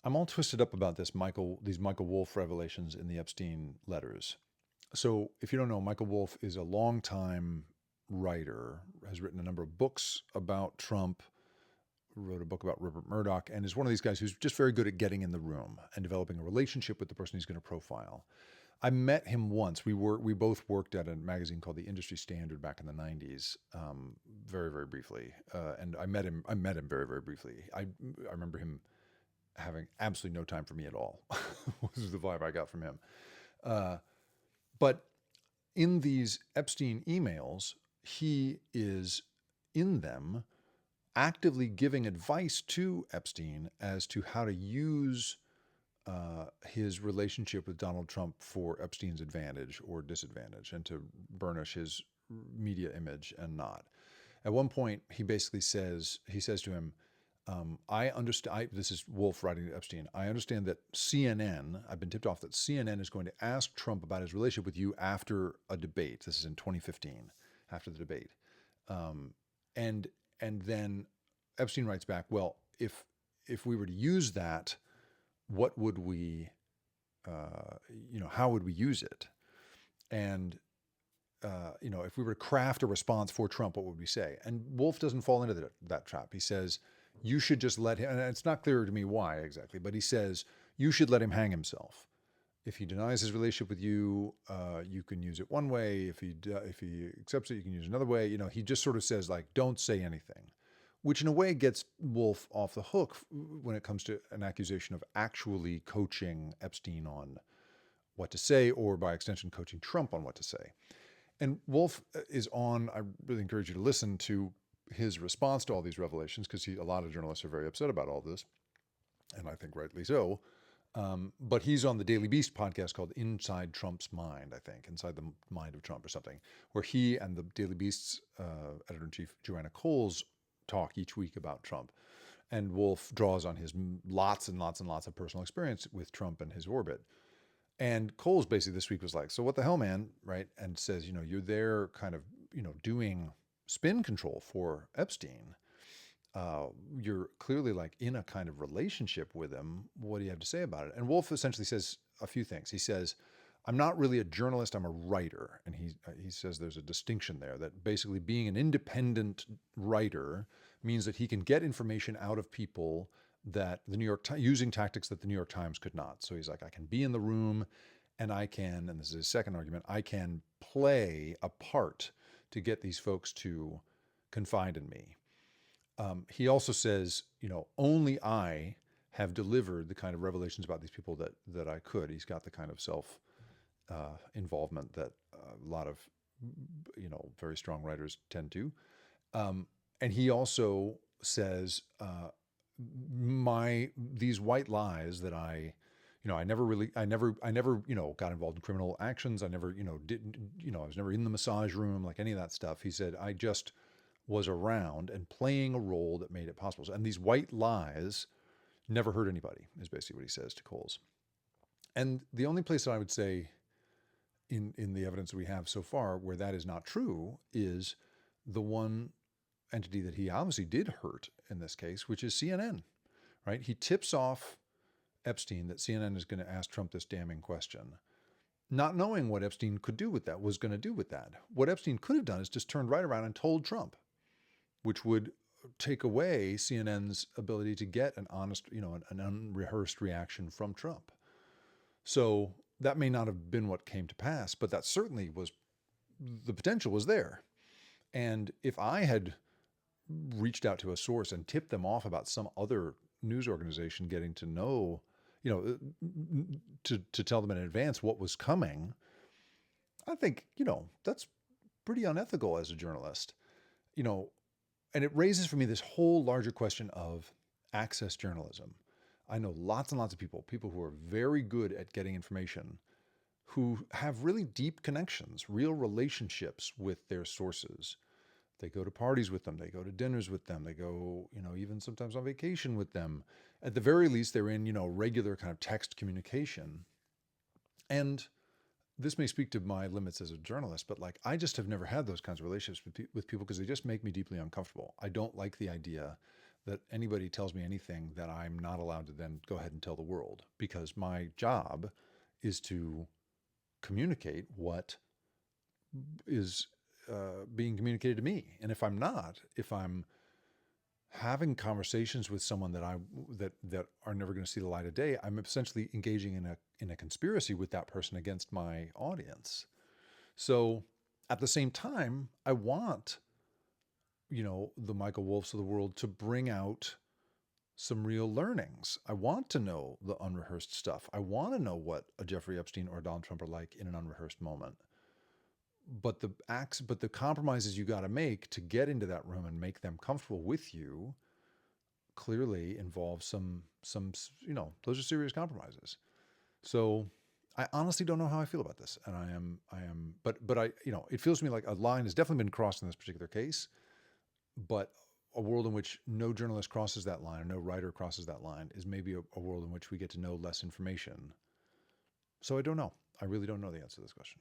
I'm all twisted up about these Michael Wolff revelations in the Epstein letters. So, if you don't know, Michael Wolff is a longtime writer, has written a number of books about Trump, wrote a book about Rupert Murdoch, and is one of these guys who's just very good at getting in the room and developing a relationship with the person he's going to profile. I met him once. We both worked at a magazine called The Industry Standard back in the '90s, very very briefly, and I met him. I met him very very briefly. I remember him having absolutely no time for me at all. Was the vibe I got from him. Uh, but in these Epstein emails, he is in them actively giving advice to Epstein as to how to use his relationship with Donald Trump for Epstein's advantage or disadvantage and to burnish his media image and not. At one point, he says to him, I understand. This is Wolf writing to Epstein. I understand that CNN. I've been tipped off that CNN is going to ask Trump about his relationship with you after a debate. This is in 2015, after the debate, um, and and then Epstein writes back, well, if we were to use that, what would we, how would we use it? And if we were to craft a response for Trump, what would we say? And Wolf doesn't fall into that trap. He says, you should just let him, and it's not clear to me why exactly, but he says, you should let him hang himself. If he denies his relationship with you, you can use it one way. If he accepts it, you can use it another way. He just sort of says, like, don't say anything, which in a way gets Wolf off the hook when it comes to an accusation of actually coaching Epstein on what to say, or by extension, coaching Trump on what to say. And Wolf is on. I really encourage you to listen to his response to all these revelations, because a lot of journalists are very upset about all this, and I think rightly so. But he's on the Daily Beast podcast called Inside Trump's Mind, I think, Inside the Mind of Trump or something, where he and the Daily Beast's editor-in-chief, Joanna Coles, talk each week about Trump. And Wolf draws on his lots and lots and lots of personal experience with Trump and his orbit. And Coles basically this week was like, so what the hell, man, right? And says, you're there kind of, doing spin control for Epstein. You're clearly like in a kind of relationship with him. What do you have to say about it? And Wolf essentially says a few things. He says, I'm not really a journalist, I'm a writer. And he says there's a distinction there, that basically being an independent writer means that he can get information out of people that the New York Times, using tactics that the New York Times could not. So he's like, I can be in the room and I can, and this is his second argument, I can play a part to get these folks to confide in me. He also says, only I have delivered the kind of revelations about these people that I could. He's got the kind of self involvement that a lot of, very strong writers tend to. And he also says, these white lies that I never, got involved in criminal actions. I never, I was never in the massage room, like any of that stuff. He said, I just was around and playing a role that made it possible. And these white lies never hurt anybody, is basically what he says to Coles. And the only place that I would say in the evidence that we have so far where that is not true is the one entity that he obviously did hurt in this case, which is CNN, right? He tips off Epstein that CNN is going to ask Trump this damning question, not knowing what Epstein could do with that, was going to do with that. What Epstein could have done is just turned right around and told Trump, which would take away CNN's ability to get an honest, an unrehearsed reaction from Trump. So that may not have been what came to pass, but that certainly was, the potential was there. And if I had reached out to a source and tipped them off about some other news organization getting to know, to tell them in advance what was coming, I think, that's pretty unethical as a journalist. And it raises for me this whole larger question of access journalism. I know lots and lots of people who are very good at getting information, who have really deep connections, real relationships with their sources. They go to parties with them, they go to dinners with them, they go, even sometimes on vacation with them. At the very least, they're in, regular kind of text communication. And this may speak to my limits as a journalist, but like, I just have never had those kinds of relationships with people because they just make me deeply uncomfortable. I don't like the idea that anybody tells me anything that I'm not allowed to then go ahead and tell the world, because my job is to communicate what is being communicated to me. And if I'm not, if I'm having conversations with someone that are never going to see the light of day, I'm essentially engaging in a conspiracy with that person against my audience. So at the same time, I want, the Michael Wolffs of the world to bring out some real learnings. I want to know the unrehearsed stuff. I want to know what a Jeffrey Epstein or a Donald Trump are like in an unrehearsed moment. But the compromises you got to make to get into that room and make them comfortable with you clearly involve some those are serious compromises. So I honestly don't know how I feel about this, and but I it feels to me like a line has definitely been crossed in this particular case, but a world in which no journalist crosses that line or no writer crosses that line is maybe a world in which we get to know less information. So I don't know. I really don't know the answer to this question.